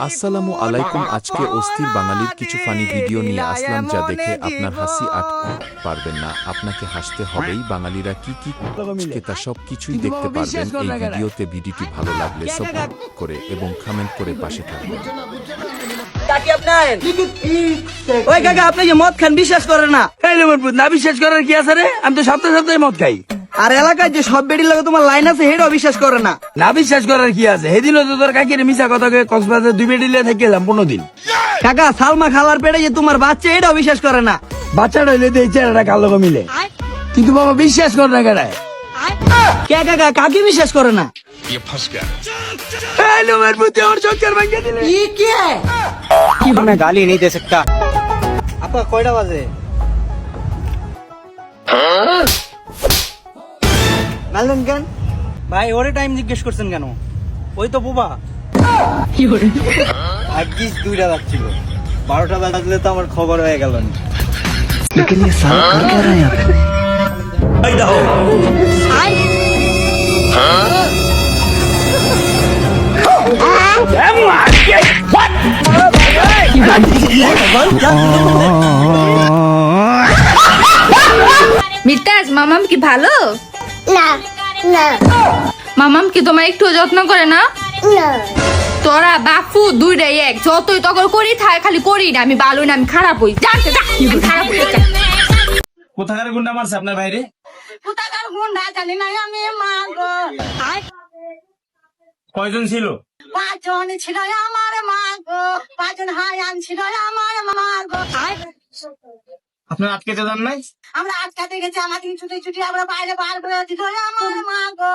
আসসালামু আলাইকুম। আজকে অস্থির বাঙালির কিছু ফানি ভিডিও নিয়ে আসলাম, যা দেখে আপনার হাসি আটকাতে পারবেন না। আপনাকে হাসতে হবেই। বাঙালিরা কি কি তা সব কিছুই দেখতে পারবেন এই ভিডিওতে। ভিডিওটি ভালো লাগলে সাবস্ক্রাইব করে এবং কমেন্ট করে পাশে থাকবেন। ওই কাকা, আপনি যে মদ খান বিশ্বাস করে না? না বিশ্বাস করার কি আছে রে? আমি তো সপ্তাহে সপ্তাহে মদ খাই। আর এলাকায় যে সব বেডির লাগে তোমার লাইন আছে, হেটাও বিশ্বাস করে না। না বিশ্বাস করার কি আছে? সেদিনও তো তোর কাকির মিশা কথা কক্সবাজার 2 বেডিলে থেকে এলাম 15 দিন। কাকা, সালমা খালার পেটে যে তোমার বাচ্চা, এটাও বিশ্বাস করে না। বাচ্চাটা হইলে তো এই চেহারাটা কালো মিলে, কিন্তু বাবা বিশ্বাস করে না কেডায়? কে কাকা, কাকি বিশ্বাস করে না? আমার প্রতি আমার চক্কর ভাঙিয়ে দিলে। मैं गाली नहीं दे सकता। आपका কয়টা বাজে? মানলেন কেন ভাই? ওরে টাইম জিজ্ঞেস করছেন কেন? ওই তো বুবা ভাগ্যিস 2টা বাজছিল, 12টা বাজলে তো আমার খবর হয়ে গেল। लेकिन ये साला कर क्या रहा है यहाँ पे? মিতাজ, মামাম কি ভালো না না মামাম কি তোমার একটু যত্ন করে না? না তোরা বাপু দুইটাই এক, যতই তখন করি থাক, খালি করি না। আমি ভালো না, আমি খারাপ হই। জানতে আমি খারাপ হই। কোথাকার গুন্ডা মারছে আপনার বাইরে? কোথাকার গুন্ডা জানি না আমি, মা গো। কয়জন ছিল? 5 জন ছিল আমার, মা গো। 5 জন হায়ান ছিল আমার, মা গো। আপনার আটকে যান নাই? আমরা আটকাতে গেছি, আমাকে ছুটি ছুটি আমরা বাইরে বার করে দিল আমার, মা গো।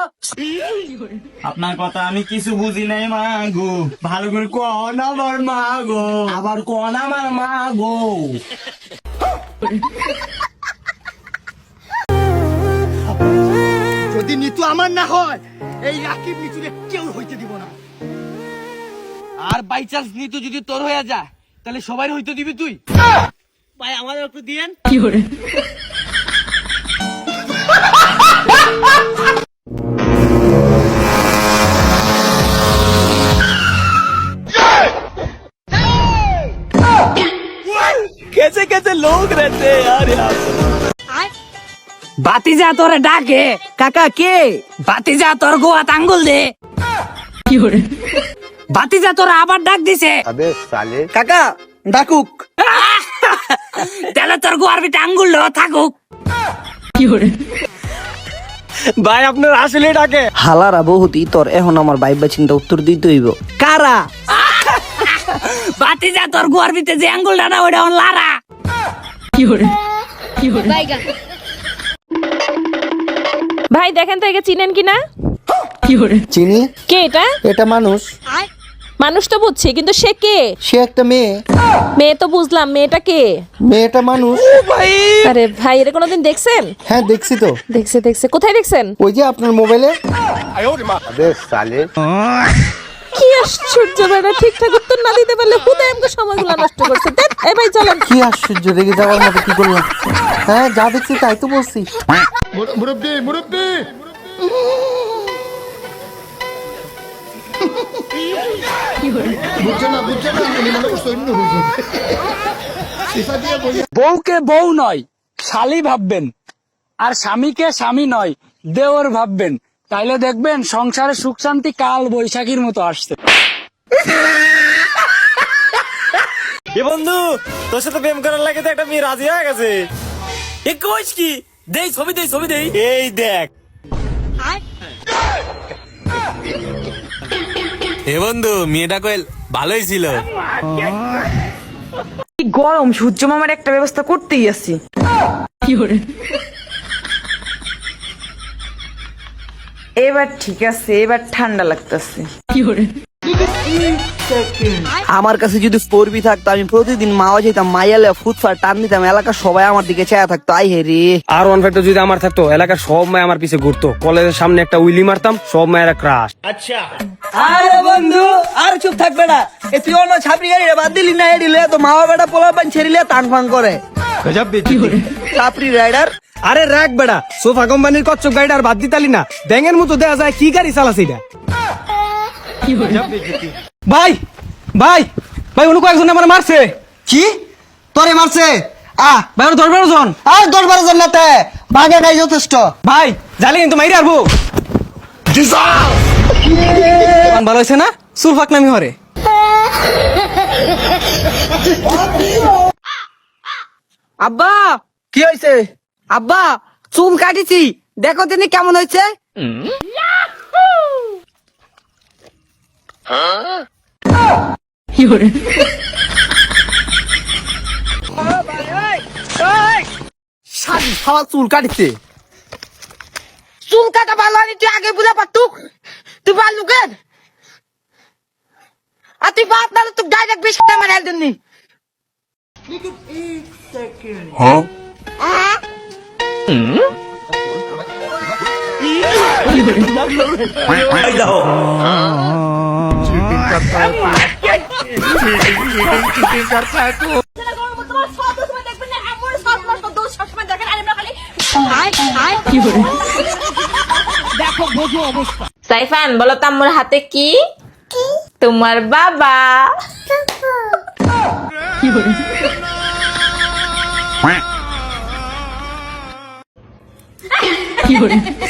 আপনার কথা আমি কিছু বুঝি নাই মা গো। ভালো করে কোন আমার মা গো, আবার কোন আমার মা গো। যদি নিতু আমার না হয়, এই রাকিব নিতুরে কেউ হইতে দিব না। আর বাই চান্স নিতু যদি তোর হয়ে যায়, তাহলে সবাই হইতে দিবি তুই? ভাই আমাদের একটু দিয়েন। कैसे कैसे लोग रहते हैं यार यहाँ पे। বাতিজা তোরে ডাকে। কাকা কে? বাতিজা তোর গোয়াত আঙ্গুল দে। বাতিজা তোর আবার ডাক দিছে। কাকা ডাকুক। তাহলে তোর গোয়ার ভিতরে আঙ্গুল থাকুক। ভাই আপনার আসলে ডাকে। হালারা বহুতি তোর এখন আমার বাইবা চিন্তা উত্তর দিতে হইব। কারা? বাতিজা তোর গোয়ার ভিতরে যে আঙ্গুল ডানা ওটা লারা। ভাই দেখেন তো একে চিনেন কিনা? চিনি। কে এটা? এটা মানুষ। মানুষ তো বুঝছি, কিন্তু সে কে? সে একটা মেয়ে। মেয়ে তো বুঝলাম, মেয়েটা কে? মেয়েটা মানুষ। আরে ভাই, এর কোনোদিন দেখছেন? হ্যাঁ দেখছি তো। দেখছে কোথায় দেখছেন? ওই যে আপনার মোবাইলে। কি আশ্চর্য! বেটা ঠিকঠাক উত্তর না দিতে পারলে কোথায় আমাকে সময়গুলো নষ্ট করছে। দেখ এই ভাই চলেন। কি আশ্চর্য, রেগে যাওয়ার মতো কি করলাম? হ্যাঁ যা দেখছি তাই তো বলছি। মুরব্বি মুরব্বি বউকে বউ নয় শালি ভাববেন, আর স্বামীকে স্বামী নয় দেওর ভাববেন। তাইলে দেখবেন সংসারে সুখ শান্তি কাল বৈশাখীর মতো আসছে। এ বন্ধু, তোর সাথে প্রেম করার লাগে তো একটা মেয়ে রাজি হয়ে গেছে। এ কইস কি? দেই ছবি দেই। এই দেখ। এ বন্ধু, মেয়েটা কইল ভালোই ছিল। গরম, সূর্য মামার একটা ব্যবস্থা করতেই আছি। এবার ঠিক আছে, এবার ঠান্ডা লাগতেছে। আমার কাছে যদি 4B থাকতো, আমি প্রতিদিন মাওয়া যেতাম, মাইয়ালে ফুটফাট টান দিতাম, এলাকার সবাই আমার দিকে চেয়া থাকতো। আই হে রে। আর 1 ফ্যাক্টর যদি আমার থাকতো, এলাকার সব মায় আমার পিছে ঘুরতো। কলেজের সামনে একটা উইলি মারতাম, সব মায়েরা ক্রাশ। আরে বন্ধু, আর চুপ থাকবে না। এ তুই অন্য ছাপরি গাড়ি বাদ দিলি না, এডিলে তো মাওয়া বেটা পোলা পান ছেড়িলে টান ফাং করে। ছাপরি রাইডার। আরে রাখ বেড়া, সোফা কোম্পানির কচ্ছপ গাড়িটা আর বাদ দিতালি না। ব্যাঙের মতো দেখা যায় কি গাড়ি চালাছে এটা। ভাই ভাই ভাই উনি কয়েকজন আমার মারছে। কি তোরে মারছে? ভাই ওরা 10-12 জন। আর 10-12 জন নাতে ভাগে নাই যথেষ্ট। ভাই জালে কিন্তু মাইরে আরবো। ভালো হয়েছে না? চুল ফাঁক নামি হরে। আব্বা কি হয়েছে? আব্বা চুল কাটিছি, দেখো তিনি কেমন হয়েছে। চুল কাটিছে, চুল কাটা ভালো হয়নি, তুই আগে বুঝা পারতুক, তুই পারলু কেন? আর তুই বাপ না তুই ডাইরেক্ট বেশি টাইম আর দিননি। সাইফান বলো তো আমার হাতে কি? তোমার বাবা।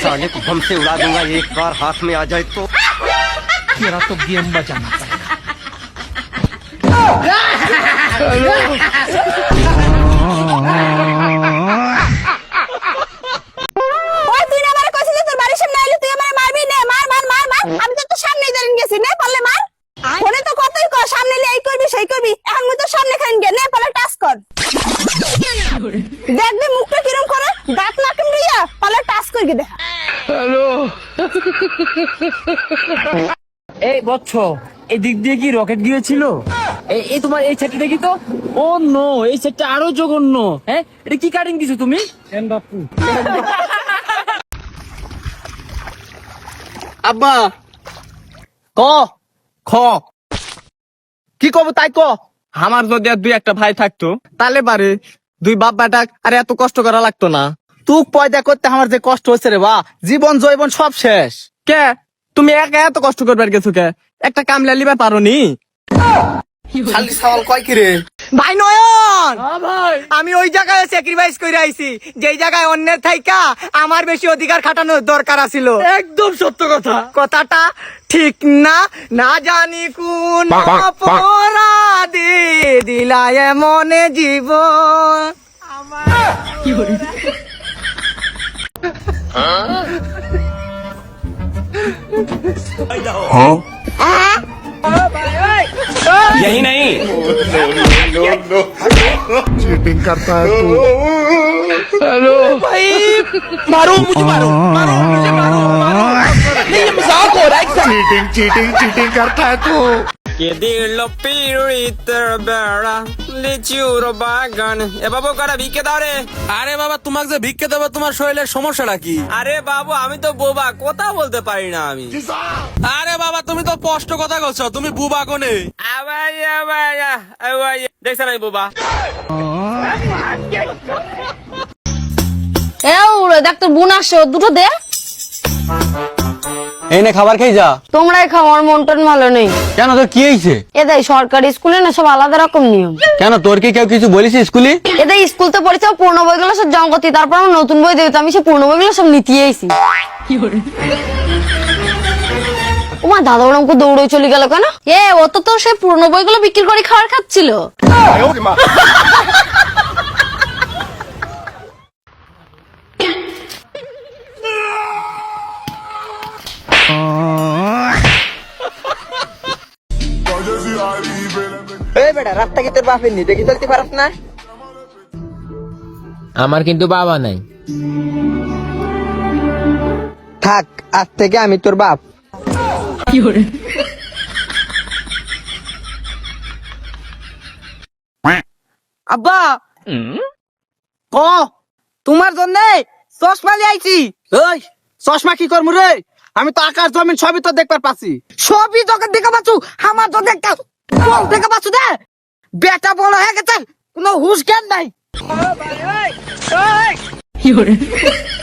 साले को बम से उड़ा दूंगा एक बार हाथ में आ जाए तो। मेरा तो गेम बचाना তুই না আমারে কইছিলি তোর বাড়ির সামনে আইলে তুই আমারে মারবি না, মার মার মার মার। আমি তো তোর সামনেই দাঁড়িয়ে গেছি, নে পারলে মার। ফোনে তো কতই কর সামনে এলে এই করবি সেই করবি, এখন মুই তোর সামনে খাইন গে, নে পারলে টাচ কর। দেখবি মুখটা কিরম করে, দাঁত না কামড়িয়া পারলে টাচ করবি দেখা। এই বচ্চ এই দিক দিয়ে কি রকেট গিয়েছিল? এই তোমার এই সেটটা দেখি তো। ও নো, এই সেটটা আরো জঘন্য। হ্যাঁ এটা কি কাটিং দিছো তুমি? বাপু আব্বা ক খ কি কব তাই ক। আমার যদি আর 2-1টা ভাই থাকতো তালে পারে দুই বাপ বেটা আর এত কষ্ট করা লাগতো না। তুক পয়দা করতে আমার যে কষ্ট হচ্ছে রে বা, জীবন জৈবন সব শেষ। কে তুমি একা এত কষ্ট করবার গেছো কে? একটা কামলা লিবা পারো নি? খালি সওয়াল কয় কি রে ভাই নয়ন? আমি ওই জায়গায় স্যাক্রিফাইস করে আইছি যেই জায়গায় অন্যের থাইকা আমার বেশি অধিকার খাটানোর দরকার আছিল। একদম সত্য কথা। কথাটা ঠিক না? না জানি কোন অপরাধে দিলা এমন জীবন। यही नहीं चीटिंग करता है तू। मारो मुझे, मारो मारो मुझे, मारो मारो। नहीं ये मजाक हो रहा है। चीटिंग चीटिंग चीटिंग करता है तू। के दिल पीड़ितर बेड़ा লিচুর বাগান। এ বাবু কারা ভিক্ষে দাও রে। আরে বাবা তোমাকে যে ভিক্ষে দেবো তোমার শরীরের সমস্যাটা কি? আরে বাবু আমি তো বোবা, কথা বলতে পারি না আমি। আরে বাবা তুমি তো স্পষ্ট কথা বলছো, তুমি বুবা কোনে? দেখছ না বোবা। দেখ তোর বোন আসছে, ওর দুটো দে। এই নে খাবার খেয়ে যা। তোমরাই খাও, আমার মন টন ভালো নেই। কেন তোর কি হয়েছে? এদাই সরকারি স্কুলে না সব আলাদা রকম নিয়ম। কেন তোর কি কেউ কিছু বলিস স্কুলে? এদাই স্কুল তো পড়েছে পুরনো বইগুলো সব জমা করতে, তারপর আমার নতুন বই দেবে, তো আমি সে পুরনো বইগুলো সব নিতে আইছি। ওমা দাদা ওরা আমাকে দৌড়ে চলে গেল কেন? ও তো সে পুরনো বইগুলো বিক্রি করে খাবার খাচ্ছিল। এই বেটা রাস্তা কি তোর বাপের নি? দেখি চলতে পারস না? আমার কিন্তু বাবা নাই। থাক, আজ থেকে আমি তোর বাপ। আব্বা ক তোমার জন্য চশমা নিয়ে আইছি। ওই চশমা কি করবো রে? আমি তো আকাশ জমিন সবই তো দেখবার পাচ্ছি। সবই তোকে দেখা পাচ্ছু, আমার তো দেখা দেখা পাচ্ছু দে। বেটা বড় হয়ে গেছে, কোনো হুশ জ্ঞান নাই।